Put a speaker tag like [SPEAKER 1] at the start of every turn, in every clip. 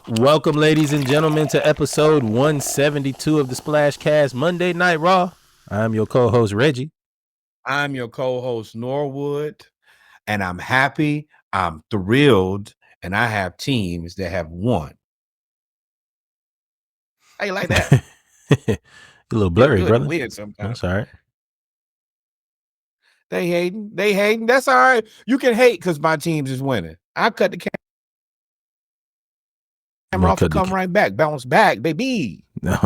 [SPEAKER 1] Welcome, ladies and gentlemen, to episode 172 of the Splash Cast Monday Night Raw. I'm your co-host, Reggie.
[SPEAKER 2] I'm your co-host, Norwood, and I'm happy, I'm thrilled, and I have teams that have won. How you like that?
[SPEAKER 1] A little blurry, brother.
[SPEAKER 2] Weird sometimes.
[SPEAKER 1] That's all right.
[SPEAKER 2] They hating. That's all right. You can hate because my team's is winning. I cut the camera off and come right back. Bounce back, baby.
[SPEAKER 1] No.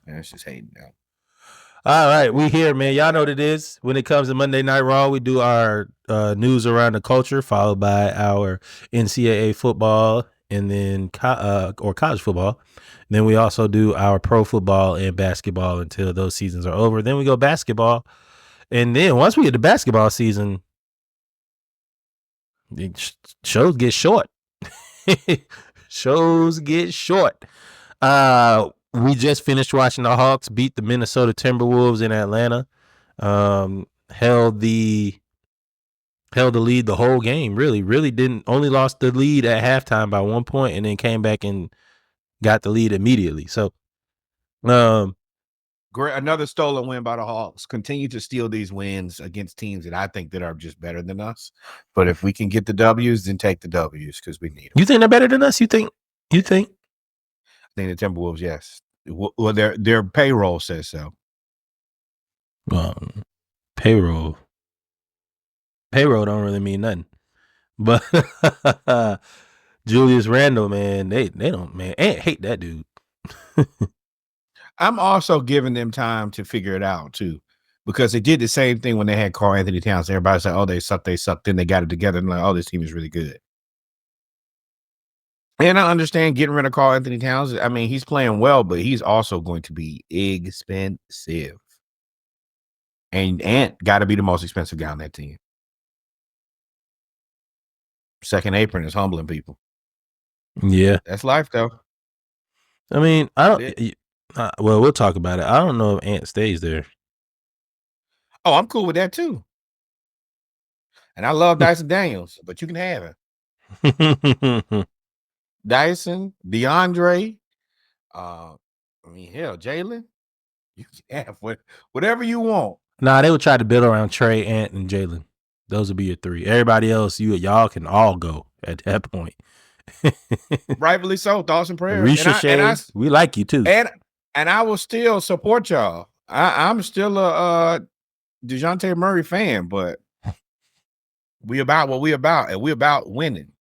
[SPEAKER 2] That's just hating now.
[SPEAKER 1] All right, we here, man. Y'all know what it is. When it comes to Monday Night Raw, we do our news around the culture, followed by our NCAA football, and then or college football. And then we also do our pro football and basketball until those seasons are over. Then we go basketball. And then once we get to basketball season, shows get short. Shows get short. We just finished watching the Hawks beat the Minnesota Timberwolves in Atlanta. Held the lead the whole game. Really didn't. Only lost the lead at halftime by 1 point, and then came back and got the lead immediately. So,
[SPEAKER 2] great, another stolen win by the Hawks. Continue to steal these wins against teams that I think that are just better than us. But if we can get the W's, then take the W's because we need them.
[SPEAKER 1] You think they're better than us? You think?
[SPEAKER 2] I think the Timberwolves, yes. Well, their payroll says so.
[SPEAKER 1] Payroll don't really mean nothing. But Julius Randle, man, they don't, man. Ant hate that dude.
[SPEAKER 2] I'm also giving them time to figure it out too, because they did the same thing when they had Karl Anthony Towns. Everybody's like, "Oh, they suck." Then they got it together and like, "Oh, this team is really good." And I understand getting rid of Karl Anthony Towns. I mean, he's playing well, but he's also going to be expensive. And Ant got to be the most expensive guy on that team. Second apron is humbling people.
[SPEAKER 1] Yeah,
[SPEAKER 2] that's life, though.
[SPEAKER 1] I mean, I don't. Well, we'll talk about it. I don't know if Ant stays there.
[SPEAKER 2] Oh, I'm cool with that too. And I love Dyson Daniels, but you can have him. Dyson, DeAndre, I mean, hell, Jalen, you can have whatever you want.
[SPEAKER 1] Nah, they would try to build around Trey, Ant, and Jalen. Those would be your three. Everybody else, y'all can all go at that point.
[SPEAKER 2] Rightfully so, Dawson Prairie.
[SPEAKER 1] Risha, we like you too.
[SPEAKER 2] And I will still support y'all. I'm still a DeJounte Murray fan, but we about what we about, and we about winning.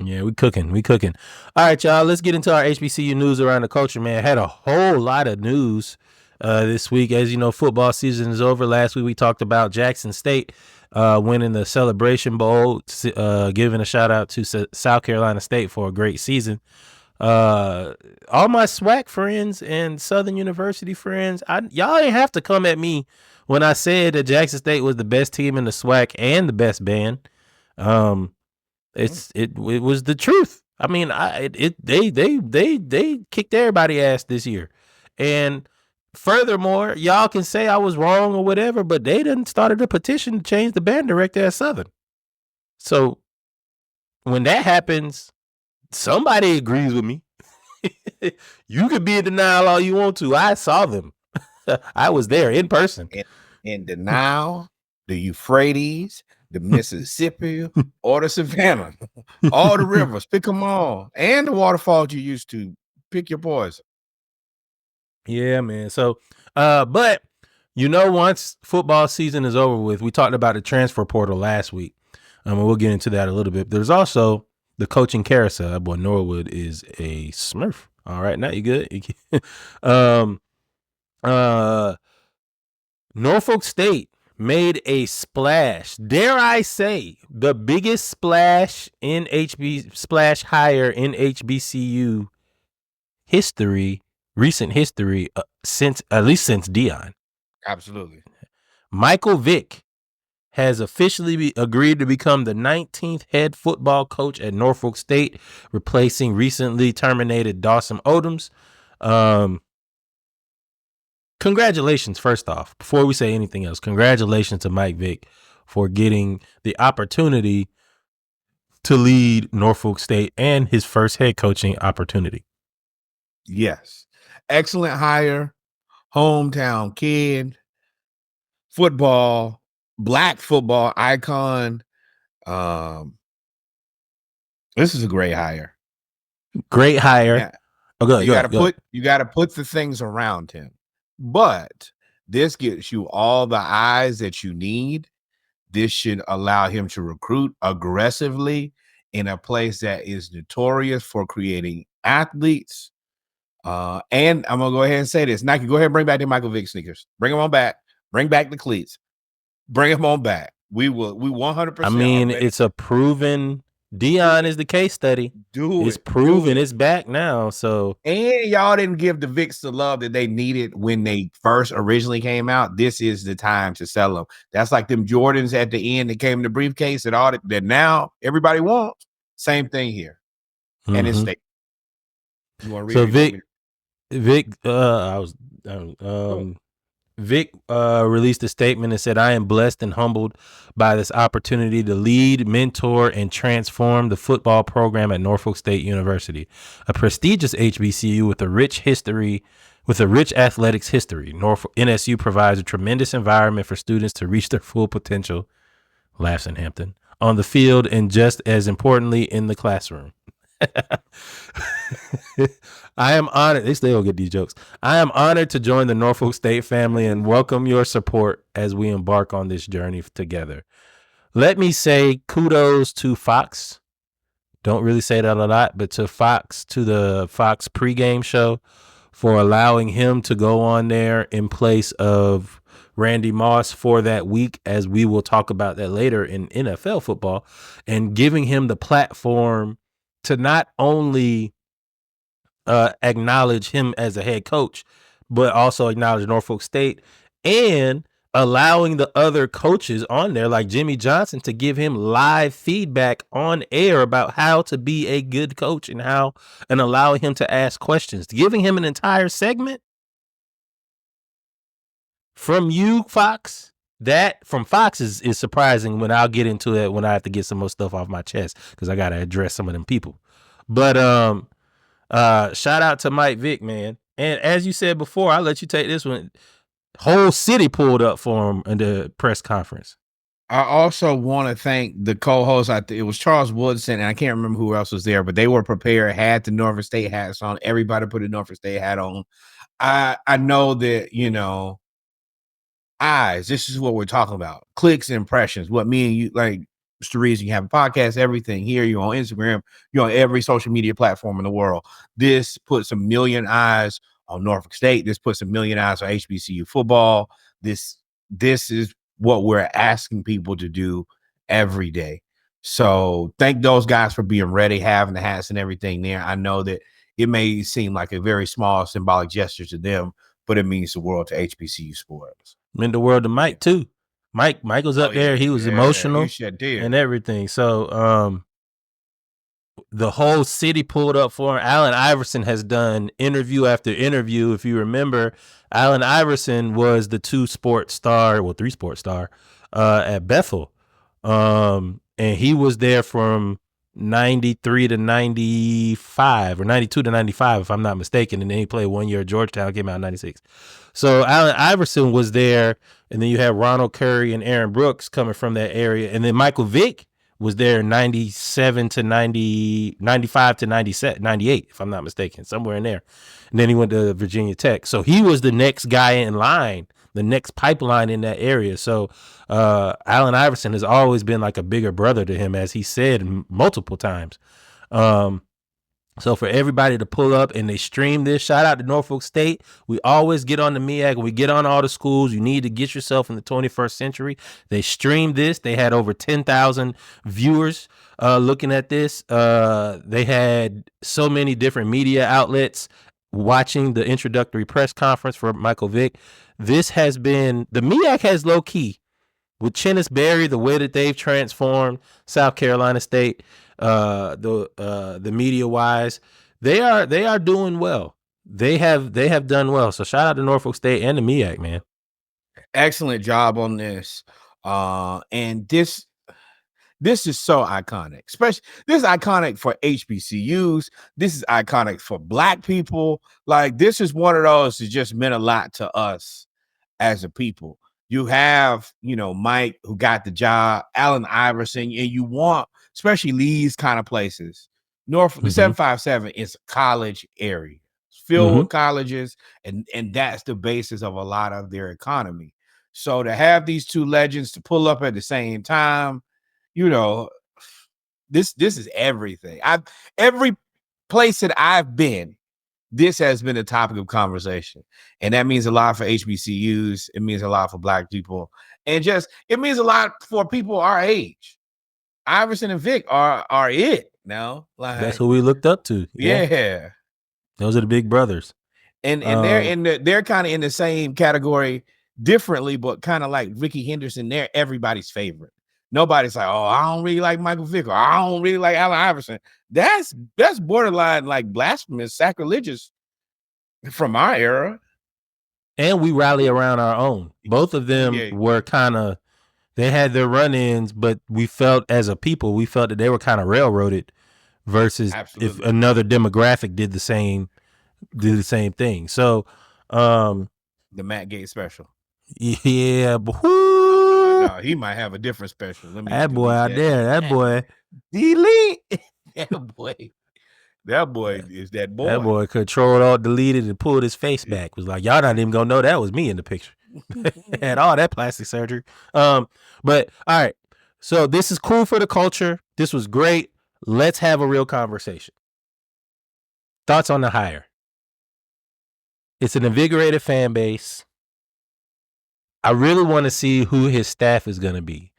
[SPEAKER 1] Yeah, we cooking. All right, y'all, let's get into our HBCU news around the culture, man. Had a whole lot of news this week. As you know, football season is over. Last week we talked about Jackson State winning the Celebration Bowl, giving a shout out to South Carolina State for a great season. All my SWAC friends and Southern University friends, y'all ain't have to come at me when I said that Jackson State was the best team in the SWAC and the best band. It was the truth. I mean, they kicked everybody's ass this year, and furthermore, y'all can say I was wrong or whatever, but they done started a petition to change the band director at Southern. So when that happens, somebody agrees with me. You can be in denial all you want to. I saw them. I was there in person.
[SPEAKER 2] In denial, the Euphrates, the Mississippi, or the Savannah, all the rivers, pick them all, and the waterfalls you used to. Pick your poison.
[SPEAKER 1] Yeah, man. So, but once football season is over with, we talked about the transfer portal last week. We'll get into that a little bit. There's also the coaching carousel. Boy, Norwood is a Smurf. All right, now you good. Norfolk State made a splash. Dare I say, the biggest splash hire in HBCU history, recent history, since Dion.
[SPEAKER 2] Absolutely.
[SPEAKER 1] Michael Vick has officially agreed to become the 19th head football coach at Norfolk State, replacing recently terminated Dawson Odoms. Congratulations, first off, before we say anything else, congratulations to Mike Vick for getting the opportunity to lead Norfolk State and his first head coaching opportunity.
[SPEAKER 2] Yes. Excellent hire, hometown kid, football, black football icon. This is a great hire.
[SPEAKER 1] Great hire.
[SPEAKER 2] Yeah.
[SPEAKER 1] Oh, good.
[SPEAKER 2] You gotta put the things around him. But this gets you all the eyes that you need. This should allow him to recruit aggressively in a place that is notorious for creating athletes. And I'm gonna go ahead and say this. Nike, go ahead and bring back the Michael Vick sneakers. Bring them on back. Bring back the cleats. Bring them on back. We 100%.
[SPEAKER 1] I mean, it's a proven. Dion is the case study. It's proven. It's back now. So,
[SPEAKER 2] and y'all didn't give the Vicks the love that they needed when they first originally came out. This is the time to sell them. That's like them Jordans at the end that came in the briefcase and all that now everybody wants. Same thing here. And it's state. You want to read
[SPEAKER 1] Vick released a statement and said, "I am blessed and humbled by this opportunity to lead, mentor, and transform the football program at Norfolk State University, a prestigious HBCU with a rich athletics history. NSU provides a tremendous environment for students to reach their full potential," laughs in Hampton, "on the field and just as importantly in the classroom. I am honored." They still don't get these jokes. "I am honored to join the Norfolk State family and welcome your support as we embark on this journey together. Let me say kudos to Fox. Don't really say that a lot, but to Fox, to the Fox pregame show for allowing him to go on there in place of Randy Moss for that week, as we will talk about that later in NFL football, and giving him the platform to not only acknowledge him as a head coach, but also acknowledge Norfolk State and allowing the other coaches on there like Jimmy Johnson to give him live feedback on air about how to be a good coach and allowing him to ask questions, giving him an entire segment from you, Fox. That from Fox is surprising. When I'll get into it when I have to get some more stuff off my chest because I got to address some of them people. But shout out to Mike Vick, man. And as you said before, I'll let you take this one. Whole city pulled up for him in the press conference.
[SPEAKER 2] I also want to thank the co-host. It was Charles Woodson, and I can't remember who else was there, but they were prepared, had the Norfolk State hats on. Everybody put a Norfolk State hat on. I know that, eyes, this is what we're talking about. Clicks, impressions, what me and you, like Mr. Reeves, you have a podcast, everything here. You're on Instagram. You're on every social media platform in the world. This puts a million eyes on Norfolk State. This puts a million eyes on HBCU football. This is what we're asking people to do every day. So thank those guys for being ready, having the hats and everything there. I know that it may seem like a very small symbolic gesture to them, but it means the world to HBCU sports.
[SPEAKER 1] Meant the world to Mike too. Mike was up there. He was emotional and everything. So the whole city pulled up for him. Allen Iverson has done interview after interview. If you remember, Allen Iverson was the 3-sport star at Bethel. And he was there from 93 to 95 or 92 to 95, if I'm not mistaken. And then he played 1 year at Georgetown, came out in 96. So Allen Iverson was there. And then you had Ronald Curry and Aaron Brooks coming from that area. And then Michael Vick was there 97 to 90, 95 to 97, 98, if I'm not mistaken, somewhere in there. And then he went to Virginia Tech. So he was the next guy in line, the next pipeline in that area. So Allen Iverson has always been like a bigger brother to him, as he said multiple times. So for everybody to pull up and they stream this, shout out to Norfolk State. We always get on the MEAC. We get on all the schools. You need to get yourself in the 21st century. They streamed this. They had over 10,000 viewers looking at this. They had so many different media outlets watching the introductory press conference for Michael Vick. This has been, the MEAC has low key with Chennis Berry, the way that they've transformed South Carolina State. The media wise, they are doing well. They have done well. So shout out to Norfolk State and the MEAC, man.
[SPEAKER 2] Excellent job on this. And this This is so iconic. Especially this is iconic for HBCUs. This is iconic for Black people. Like this is one of those that just meant a lot to us as a people. You have, Mike who got the job, Allen Iverson, and you want, especially these kind of places. Norfolk, the 757 is a college area. It's filled with colleges, and that's the basis of a lot of their economy. So to have these two legends to pull up at the same time, this is everything. Every place that I've been, this has been a topic of conversation. And that means a lot for HBCUs. It means a lot for Black people. And it means a lot for people our age. Iverson and Vick are it now. Like,
[SPEAKER 1] that's who we looked up to.
[SPEAKER 2] Yeah.
[SPEAKER 1] Those are the big brothers.
[SPEAKER 2] And they're kind of in the same category differently, but kind of like Ricky Henderson, they're everybody's favorite. Nobody's like, oh, I don't really like Michael Vick, or I don't really like Allen Iverson. That's borderline like blasphemous, sacrilegious from our era.
[SPEAKER 1] And we rally around our own. Both of them were kind of, they had their run-ins, but we felt as a people, that they were kind of railroaded versus if another demographic did the same thing. So
[SPEAKER 2] the Matt Gates special.
[SPEAKER 1] Yeah, but
[SPEAKER 2] no, he might have a different special.
[SPEAKER 1] That boy out there, that boy.
[SPEAKER 2] Delete. That boy is that boy.
[SPEAKER 1] That boy controlled, alt, deleted, and pulled his face back. Was like, y'all not even gonna know that was me in the picture. Had all that plastic surgery. But all right. So this is cool for the culture. This was great. Let's have a real conversation. Thoughts on the hire? It's an invigorated fan base. I really want to see who his staff is going to be.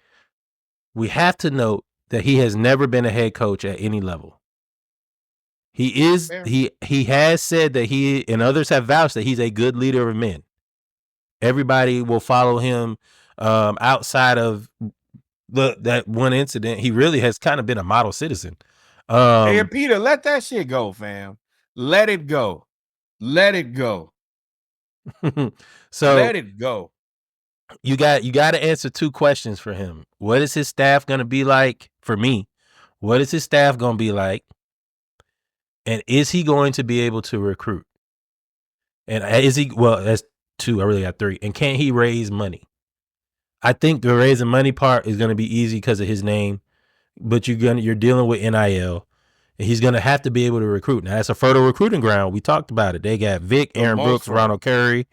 [SPEAKER 1] We have to note that he has never been a head coach at any level. He has said that he, and others have vouched that he's a good leader of men. Everybody will follow him outside of that one incident. He really has kind of been a model citizen.
[SPEAKER 2] Hey, Peter, let that shit go, fam. Let it go. Let it go.
[SPEAKER 1] So
[SPEAKER 2] let it go.
[SPEAKER 1] You got to answer two questions for him. What is his staff going to be like? For me, what is his staff going to be like? And is he going to be able to recruit? And is he, well, that's two. I really got three. And can he raise money? I think the raising money part is going to be easy because of his name, but you're dealing with NIL, and he's going to have to be able to recruit. Now, that's a fertile recruiting ground. We talked about it. They got Vick, Aaron Brooks, Ronald Curry,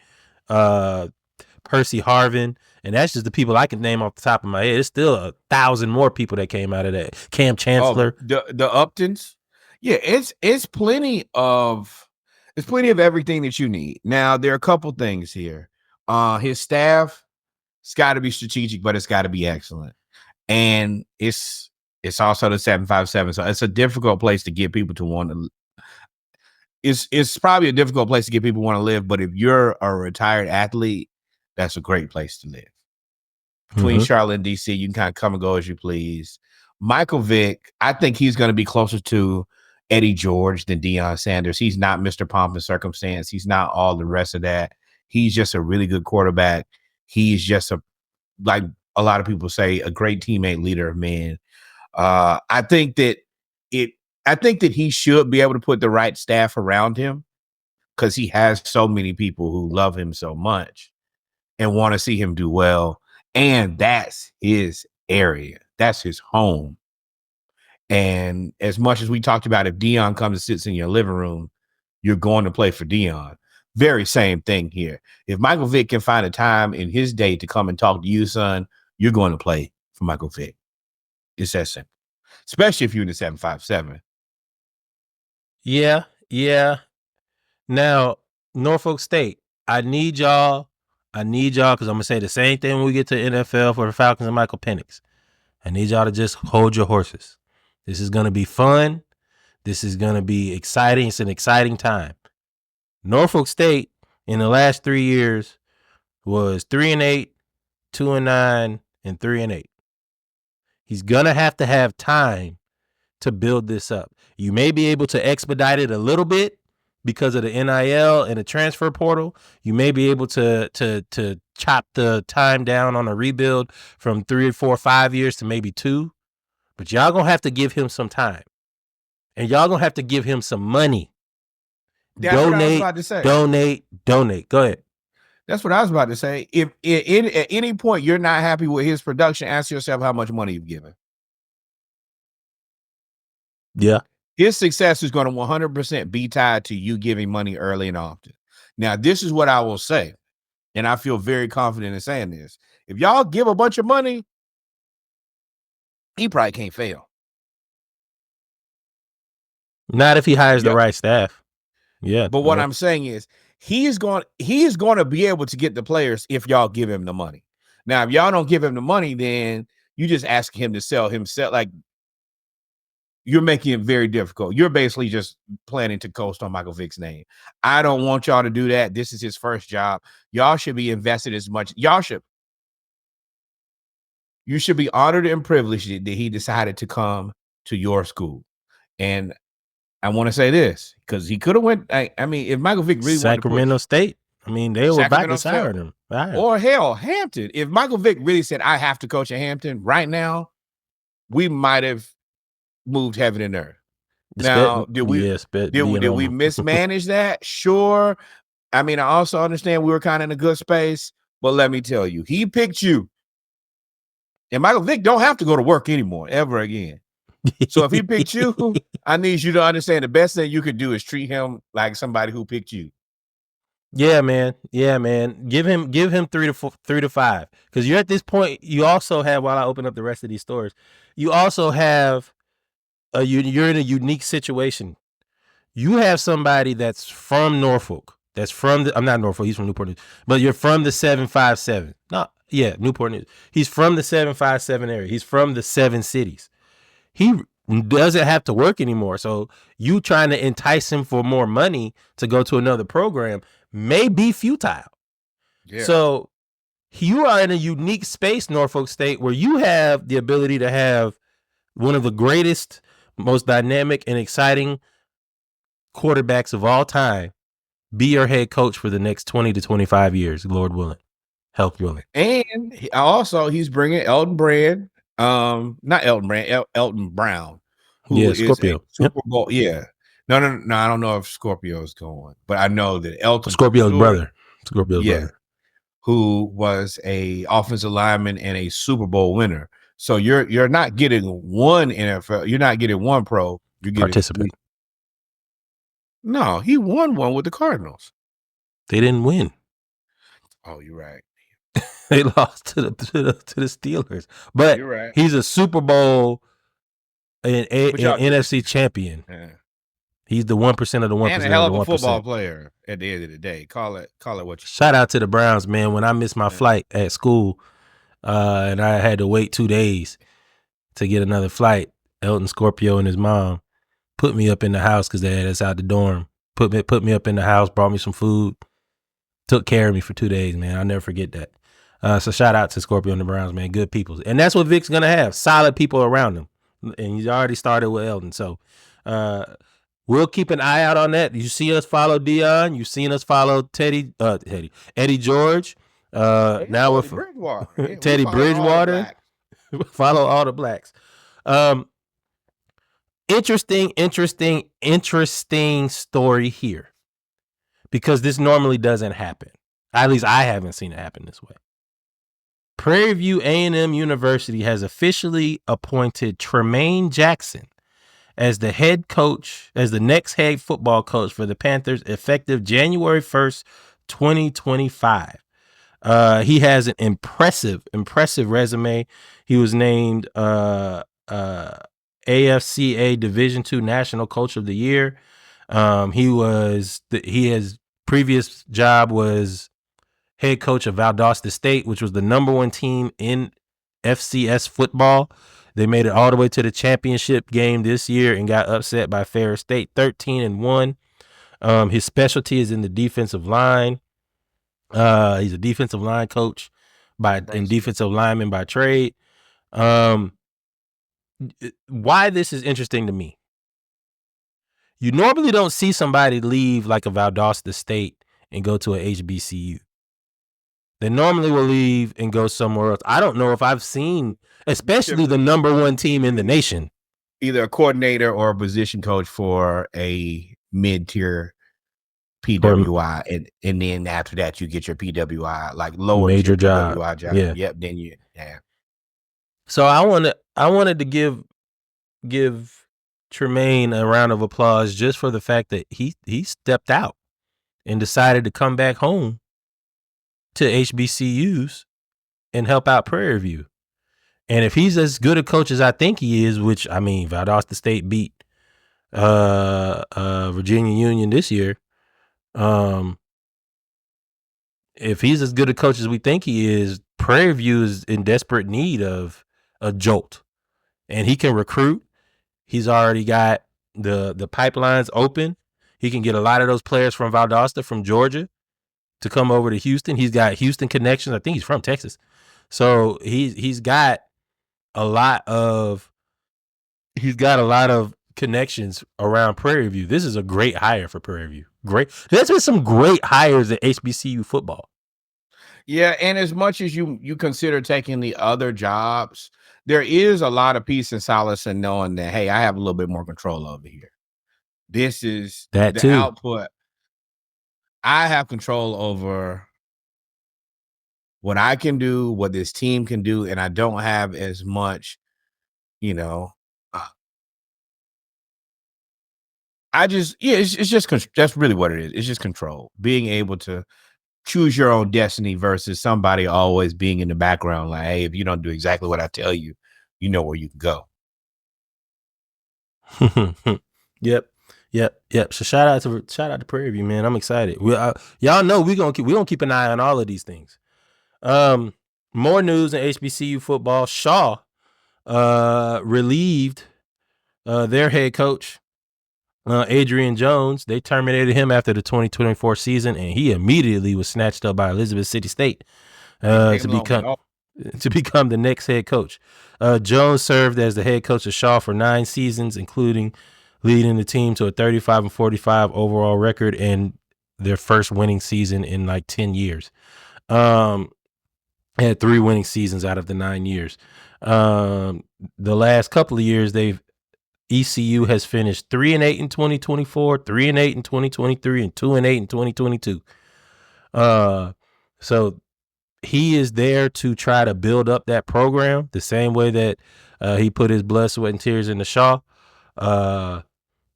[SPEAKER 1] Percy Harvin, and that's just the people I can name off the top of my head. There's still 1,000 more people that came out of that. Cam Chancellor,
[SPEAKER 2] the Uptons. Yeah, it's plenty of everything that you need. Now there are a couple things here. His staff, it's got to be strategic, but it's got to be excellent, and it's also the 757. So it's a difficult place to get people to want to. It's probably a difficult place to get people to want to live, but if you're a retired athlete, that's a great place to live. Between Charlotte and DC, you can kind of come and go as you please. Michael Vick, I think he's going to be closer to Eddie George than Deion Sanders. He's not Mr. Pomp and Circumstance. He's not all the rest of that. He's just a really good quarterback. He's just like a lot of people say, a great teammate, leader of men. I think that he should be able to put the right staff around him because he has so many people who love him so much and want to see him do well. And that's his area. That's his home. And as much as we talked about, if Deion comes and sits in your living room, you're going to play for Deion. Very same thing here. If Michael Vick can find a time in his day to come and talk to you, son, you're going to play for Michael Vick. It's that simple. Especially if you're in the 757.
[SPEAKER 1] Yeah. Now, Norfolk State, I need y'all because I'm going to say the same thing when we get to NFL for the Falcons and Michael Penix. I need y'all to just hold your horses. This is going to be fun. This is going to be exciting. It's an exciting time. Norfolk State in the last 3 years was 3-8, 2-9, and 3-8. He's going to have time to build this up. You may be able to expedite it a little bit because of the NIL and the transfer portal. You may be able to chop the time down on a rebuild from 3 or 4 or 5 years to maybe 2. but y'all gonna have to give him some time, and y'all gonna have to give him some money.
[SPEAKER 2] That's what I was about to say.
[SPEAKER 1] Donate. Go ahead.
[SPEAKER 2] That's what I was about to say. If at any point you're not happy with his production, ask yourself how much money you've given.
[SPEAKER 1] Yeah.
[SPEAKER 2] His success is going to 100% be tied to you giving money early and often. Now, this is what I will say, and I feel very confident in saying this. If y'all give a bunch of money, he probably can't fail.
[SPEAKER 1] Not if he hires the right staff. Yeah.
[SPEAKER 2] But what I'm saying is he is going to be able to get the players if y'all give him the money. Now, if y'all don't give him the money, then you just ask him to sell himself. Like, you're making it very difficult. You're basically just planning to coast on Michael Vick's name. I don't want y'all to do that. This is his first job. Y'all should be invested as much. You should be honored and privileged that he decided to come to your school. And I want to say this, because he could have went. I mean, if Michael Vick really
[SPEAKER 1] Sacramento State, I mean, they were about to hire him.
[SPEAKER 2] Or hell, Hampton. If Michael Vick really said, I have to coach at Hampton right now, we might have moved heaven and earth. Now, did we mismanage that? Sure. I mean, I also understand we were kind of in a good space, but let me tell you, he picked you. And Michael Vick don't have to go to work anymore, ever again. So if he picked you, I need you to understand the best thing you could do is treat him like somebody who picked you.
[SPEAKER 1] Yeah, man. Give him 3 to 5. Because you're at this point, you also have, while I open up the rest of these stores, you also have you're in a unique situation. You have somebody that's from Norfolk. That's from I'm not Norfolk, he's from Newport News. But you're from the 757. Newport News. He's from the 757 area. He's from the 7 cities. He doesn't have to work anymore. So you trying to entice him for more money to go to another program may be futile. Yeah. So you are in a unique space, Norfolk State, where you have the ability to have one of the greatest, most dynamic and exciting quarterbacks of all time be your head coach for the next 20 to 25 years, Lord willing, health willing.
[SPEAKER 2] And also he's bringing Elton Brown, who is
[SPEAKER 1] Scorpio.
[SPEAKER 2] a Super Bowl. Yeah. No, I don't know if Scorpio's going, but I know that Elton
[SPEAKER 1] Scorpio's brother,
[SPEAKER 2] who was a offensive lineman and a Super Bowl winner. So you're not getting one NFL, you're not getting one pro, you're getting
[SPEAKER 1] participate.
[SPEAKER 2] No, he won one with the Cardinals.
[SPEAKER 1] They didn't win.
[SPEAKER 2] Oh, you're right.
[SPEAKER 1] They lost to the Steelers. But
[SPEAKER 2] you're right.
[SPEAKER 1] He's a Super Bowl and NFC champion.
[SPEAKER 2] Yeah.
[SPEAKER 1] He's the 1% of the 1%.
[SPEAKER 2] And a hell of a football player at the end of the day. Call it what you
[SPEAKER 1] shout out to the Browns, man. When I missed my flight at school, and I had to wait 2 days to get another flight, Elton Scorpio and his mom put me up in the house because they had us out the dorm. Put me up in the house, brought me some food, took care of me for 2 days, man. I'll never forget that. So shout out to Scorpio and the Browns, man. Good people. And that's what Vick's going to have, solid people around him. And he's already started with Elton. So we'll keep an eye out on that. You see us follow Dion. You've seen us follow Eddie George. Now we're Teddy Bridgewater. Follow all the blacks. Interesting story here, because this normally doesn't happen. At least I haven't seen it happen this way. Prairie View A&M University has officially appointed Tremaine Jackson as the next head football coach for the Panthers, effective January 1st, 2025. He has an impressive resume. He was named AFCA Division II National Coach of the Year. His previous job was head coach of Valdosta State, which was the -- 1 team in FCS football. They made it all the way to the championship game this year and got upset by Ferris State, 13-1. His specialty is in the defensive line. He's a defensive line coach and defensive lineman by trade. Why this is interesting to me. You normally don't see somebody leave like a Valdosta State and go to a HBCU. They normally will leave and go somewhere else. I don't know if I've seen, especially the number one team in the nation,
[SPEAKER 2] either a coordinator or a position coach for a mid-tier
[SPEAKER 1] or
[SPEAKER 2] PWI, and then after that you get your PWI, like lower
[SPEAKER 1] major
[SPEAKER 2] tier
[SPEAKER 1] job.
[SPEAKER 2] PWI job.
[SPEAKER 1] Yeah.
[SPEAKER 2] Yep. Then you, yeah.
[SPEAKER 1] So I wanted to give Tremaine a round of applause just for the fact that he stepped out and decided to come back home to HBCUs and help out Prairie View. And if he's as good a coach as I think he is, which I mean, Valdosta State beat Virginia Union this year. If he's as good a coach as we think he is, Prairie View is in desperate need of a jolt, and he can recruit. He's already got the pipelines open. He can get a lot of those players from Valdosta, from Georgia, to come over to Houston. He's got Houston connections. I think he's from Texas, so he's got a lot of connections around Prairie View. This is a great hire for Prairie View. Great. There's been some great hires at HBCU football.
[SPEAKER 2] Yeah, and as much as you consider taking the other jobs, there is a lot of peace and solace in knowing that, hey, I have a little bit more control over here. This is
[SPEAKER 1] That
[SPEAKER 2] the
[SPEAKER 1] too.
[SPEAKER 2] output. I have control over what I can do, what this team can do, and I don't have as much, it's just that's really what it is. It's just control, being able to choose your own destiny versus somebody always being in the background. Like, hey, if you don't do exactly what I tell you, you know where you can go.
[SPEAKER 1] Yep. So shout out to Prairie View, man. I'm excited. Y'all know we gonna keep an eye on all of these things. More news in HBCU football. Shaw relieved their head coach, Adrian Jones. They terminated him after the 2024 season, and he immediately was snatched up by Elizabeth City State to become the next head coach. Jones served as the head coach of Shaw for 9 seasons, including leading the team to a 35-45 overall record and their first winning season in like 10 years. Had 3 winning seasons out of the 9 years. The last couple of years, ECU has finished 3-8 in 2024, 3-8 in 2023, and 2-8 in 2022. So he is there to try to build up that program the same way that he put his blood, sweat, and tears into Shaw.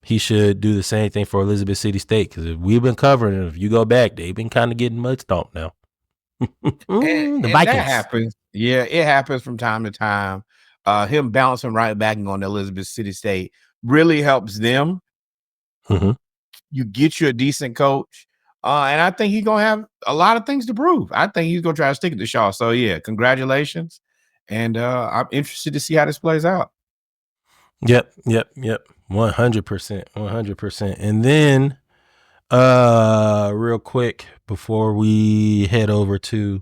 [SPEAKER 1] He should do the same thing for Elizabeth City State, because if we've been covering it, if you go back, they've been kind of getting mud stomped now.
[SPEAKER 2] And
[SPEAKER 1] the Vikings.
[SPEAKER 2] That happens. Yeah, it happens from time to time. Him bouncing right back on Elizabeth City State really helps them.
[SPEAKER 1] Mm-hmm.
[SPEAKER 2] You get you a decent coach. And I think he's going to have a lot of things to prove. I think he's going to try to stick it to Shaw. So, yeah, congratulations. And I'm interested to see how this plays out.
[SPEAKER 1] Yep. 100%. And then, real quick, before we head over to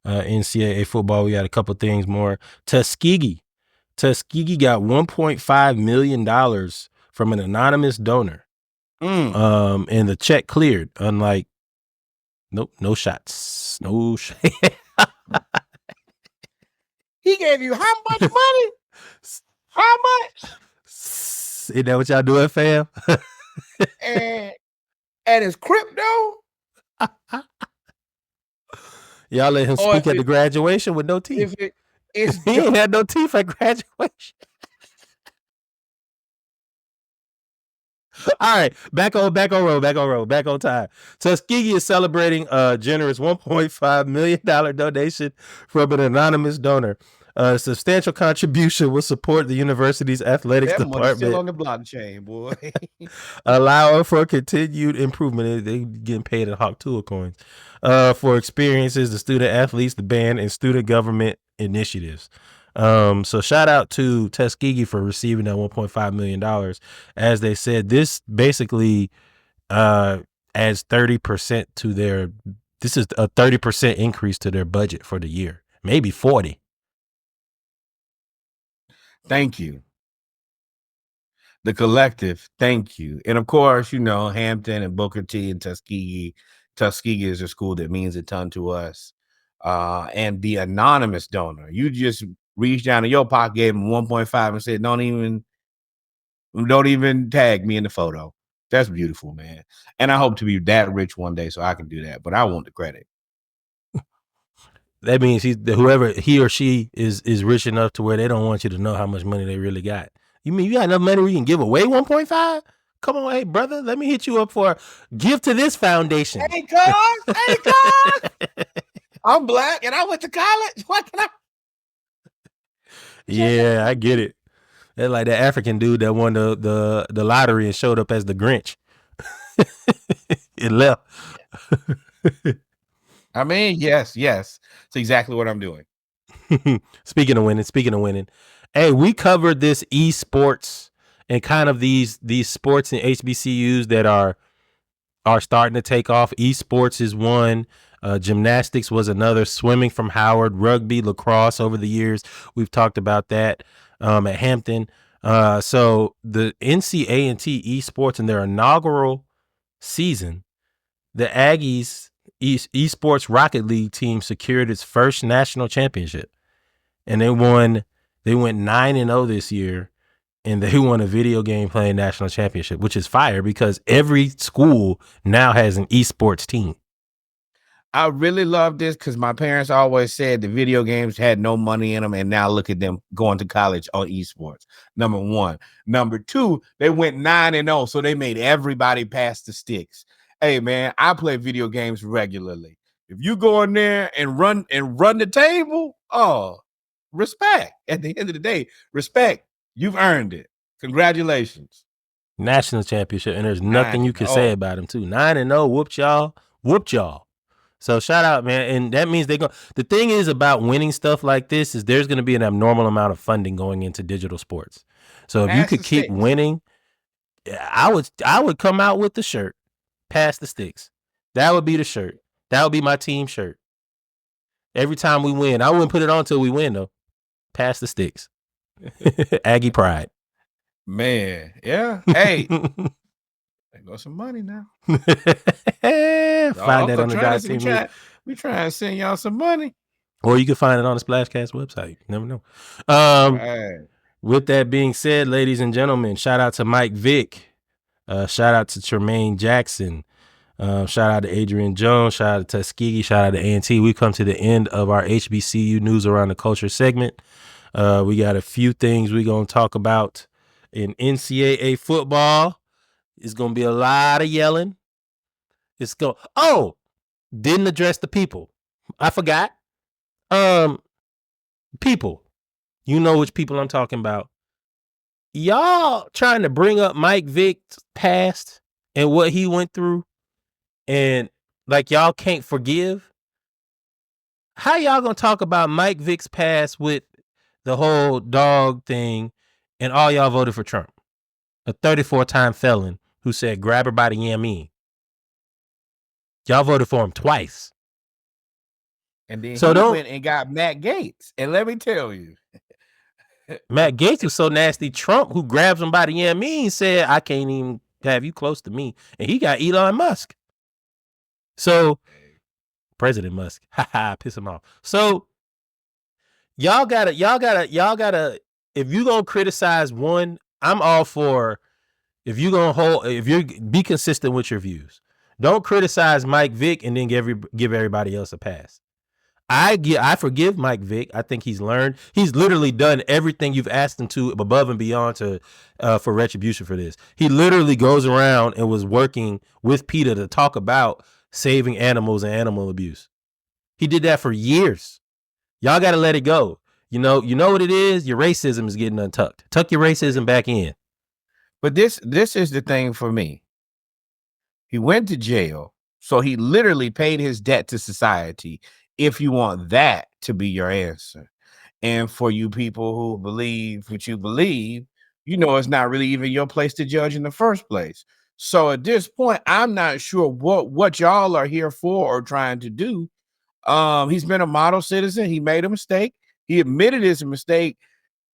[SPEAKER 1] NCAA football, we got a couple things more. Tuskegee got $1.5 million from an anonymous donor. And the check cleared, unlike no shots. No shot.
[SPEAKER 2] He gave you how much money? How much?
[SPEAKER 1] Isn't that what y'all doing, fam?
[SPEAKER 2] and his crypto?
[SPEAKER 1] Y'all let him speak at the graduation with no teeth. He ain't had no teeth at graduation. All right, back on time. Tuskegee is celebrating a generous $1.5 million donation from an anonymous donor. A substantial contribution will support the university's athletics department.
[SPEAKER 2] Still on the blockchain, boy.
[SPEAKER 1] Allowing for continued improvement. They getting paid in Hawk Tool coins for experiences, the student athletes, the band, and student government initiatives. So shout out to Tuskegee for receiving that $1.5 million. As they said, this basically adds 30% to their. This is a 30% increase to their budget for the year, maybe 40.
[SPEAKER 2] Thank you. The collective, thank you. And of course, Hampton and Booker T and Tuskegee. Tuskegee is a school that means a ton to us. and the anonymous donor. You just reached down in your pocket, gave him 1.5 and said, don't even tag me in the photo. That's beautiful, man. And I hope to be that rich one day so I can do that, but I want the credit.
[SPEAKER 1] That means whoever he or she is rich enough to where they don't want you to know how much money they really got. You mean you got enough money where you can give away 1.5? Come on, hey brother, let me hit you up for give to this foundation.
[SPEAKER 2] Hey, cuz, I'm black and I went to college. What can I?
[SPEAKER 1] Yeah, I get it. That's like that African dude that won the lottery and showed up as the Grinch. It left.
[SPEAKER 2] I mean, yes. It's exactly what I'm doing.
[SPEAKER 1] Speaking of winning. Hey, we covered this esports and kind of these sports and HBCUs that are starting to take off. Esports is one. Gymnastics was another. Swimming from Howard. Rugby, lacrosse over the years. We've talked about that at Hampton. So the NCAT esports in their inaugural season, the Aggies esports Rocket League team secured its first national championship. And they went 9-0 this year, and they won a video game playing national championship, which is fire because every school now has an esports team.
[SPEAKER 2] I really love this because my parents always said the video games had no money in them, and now look at them going to college on esports. Number one. Number two, they went 9-0, so they made everybody pass the sticks. Hey, man, I play video games regularly. If you go in there and run the table, respect. At the end of the day, respect. You've earned it. Congratulations.
[SPEAKER 1] National championship, and there's nothing you can say about them too. 9-0, whooped y'all. So shout out, man. And that means the thing is about winning stuff like this is there's going to be an abnormal amount of funding going into digital sports. So if you could keep winning, I would come out with the shirt, pass the sticks. That would be the shirt. That would be my team shirt. Every time we win, I wouldn't put it on until we win though. Pass the sticks. Aggie pride.
[SPEAKER 2] Man, yeah. Hey, there goes some money now.
[SPEAKER 1] Find that on the .tv.
[SPEAKER 2] We trying to send y'all some money.
[SPEAKER 1] Or you can find it on the Splashcast website. You never know. With that being said, ladies and gentlemen, shout out to Mike Vick. Shout out to Tremaine Jackson. Shout out to Adrian Jones. Shout out to Tuskegee. Shout out to A&T. We come to the end of our HBCU News Around the Culture segment. We got a few things we're going to talk about in NCAA football. It's going to be a lot of yelling. Didn't address the people. I forgot. People. You know which people I'm talking about. Y'all trying to bring up Mike Vick's past and what he went through, and like y'all can't forgive. How y'all gonna talk about Mike Vick's past with the whole dog thing, and all y'all voted for Trump, a 34-time felon who said grab her by the yammy? Y'all voted for him twice.
[SPEAKER 2] And then he went and got Matt Gaetz. And let me tell you,
[SPEAKER 1] Matt Gaetz was so nasty. Trump, who grabs him by the yammy, said, I can't even have you close to me. And he got Elon Musk. So, President Musk, piss him off. So, y'all gotta, if you gonna criticize one, I'm all for, if you be consistent with your views. Don't criticize Mike Vick and then give everybody else a pass. I forgive Mike Vick. I think he's learned. He's literally done everything you've asked him to above and beyond for retribution for this. He literally goes around and was working with PETA to talk about saving animals and animal abuse. He did that for years. Y'all got to let it go. You know what it is? Your racism is getting untucked. Tuck your racism back in.
[SPEAKER 2] But this is the thing for me. He went to jail, so he literally paid his debt to society. If you want that to be your answer. And for you people who believe what you believe, it's not really even your place to judge in the first place. So at this point, I'm not sure what y'all are here for or trying to do. He's been a model citizen. He made a mistake. He admitted his mistake,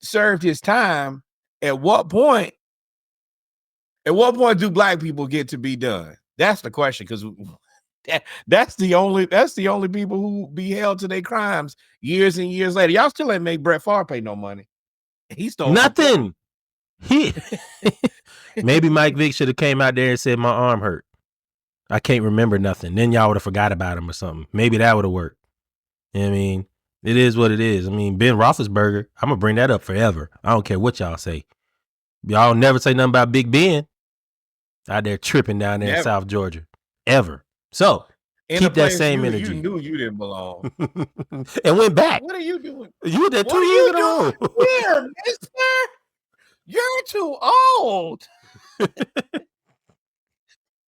[SPEAKER 2] served his time. At what point do black people get to be done? That's the question, because That's the only people who be held to their crimes years and years later. Y'all still ain't make Brett Favre pay no money. He stole
[SPEAKER 1] nothing. He maybe Mike Vick should have came out there and said my arm hurt. I can't remember nothing. Then y'all would have forgot about him or something. Maybe that would have worked. You know what I mean, it is what it is. I mean, Ben Roethlisberger, I'm gonna bring that up forever. I don't care what y'all say. Y'all never say nothing about Big Ben out there tripping down there in South Georgia ever. So keep that same energy.
[SPEAKER 2] You knew you didn't belong
[SPEAKER 1] and went back.
[SPEAKER 2] What are you doing?
[SPEAKER 1] You were there 2 years ago.
[SPEAKER 2] Where, mister? You're too old.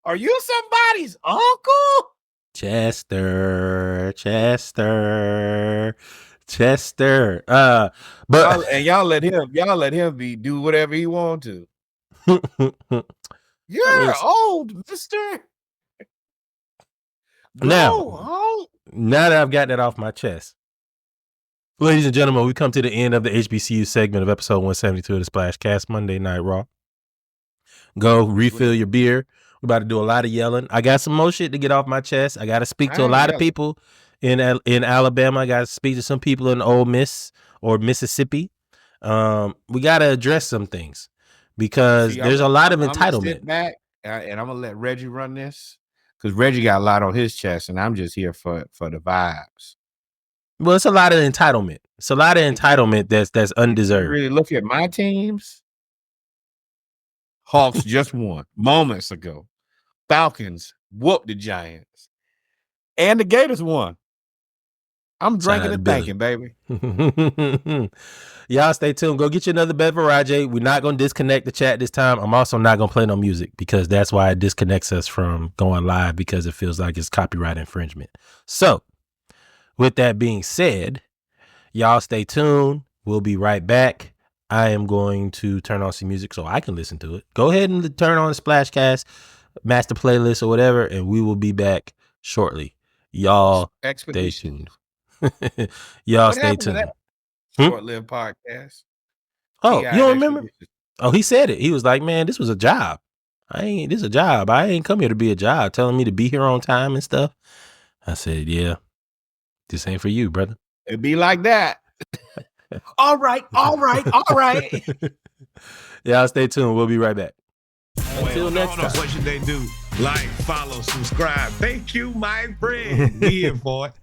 [SPEAKER 2] Are you somebody's uncle?
[SPEAKER 1] Chester.
[SPEAKER 2] But and y'all let him do whatever he want to. You're old, mister.
[SPEAKER 1] Now that I've got that off my chest, ladies and gentlemen, we come to the end of the HBCU segment of episode 172 of the Splash Cast Monday Night Raw. Go refill your beer. We're about to do a lot of yelling. I got some more shit to get off my chest. I got to speak to a lot of people in Alabama. I got to speak to some people in Ole Miss or Mississippi. We got to address some things because there's a lot of entitlement.
[SPEAKER 2] I'm gonna sit back and I'm gonna let Reggie run this because Reggie got a lot on his chest, and I'm just here for the vibes.
[SPEAKER 1] Well, it's a lot of entitlement. It's a lot of entitlement that's undeserved.
[SPEAKER 2] Really look at my teams. Hawks just won moments ago. Falcons whooped the Giants. And the Gators won. I'm drinking and thinking, baby.
[SPEAKER 1] Y'all stay tuned. Go get you another beverage. We're not going to disconnect the chat this time. I'm also not going to play no music because that's why it disconnects us from going live because it feels like it's copyright infringement. So, with that being said, y'all stay tuned. We'll be right back. I am going to turn on some music so I can listen to it. Go ahead and turn on the Splashcast master playlist or whatever, and we will be back shortly. Y'all stay tuned. Y'all stay tuned.
[SPEAKER 2] Short-lived podcast.
[SPEAKER 1] Oh, you don't remember? Oh, he said it. He was like, man, this was a job. This is a job. I ain't come here to be a job, telling me to be here on time and stuff. I said, yeah, this ain't for you, brother.
[SPEAKER 2] It'd be like that. All right.
[SPEAKER 1] Y'all stay tuned. We'll be right back.
[SPEAKER 3] Until next time. What should they do? Like, follow, subscribe. Thank you, my friend. Be here for it.